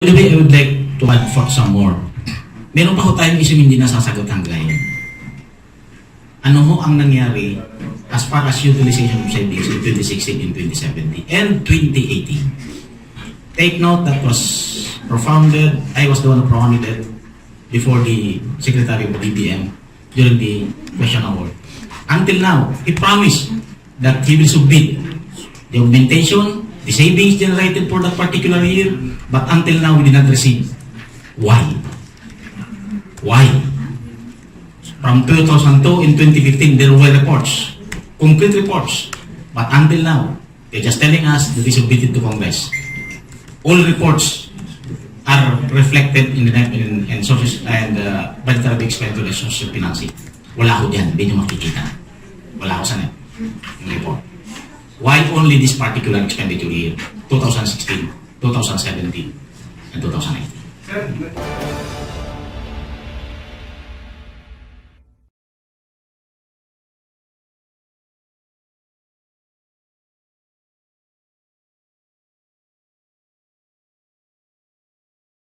By the way, I would like to add for some more. Meron pa ho tayong isang hindi nasasagot hanggang ngayon. Ano ho ang nangyari as far as utilization of savings in 2016 and 2017 and 2018? Take note that was propounded, I was the one who propounded it before the Secretary of the DBM during the question award. Until now, he promised that he will submit the augmentation, the savings generated for that particular year, but until now, we did not receive. Why? Why? From 2002 and 2015, there were reports, concrete reports, but until now, they're just telling us that they submitted to Congress. All reports are reflected in sources and budgetary expenditure and social financing. Wala ko dyan, hindi nyo makikita. Wala ko sa net, yung report. Why only this particular expenditure year, 2016, 2017, and 2019?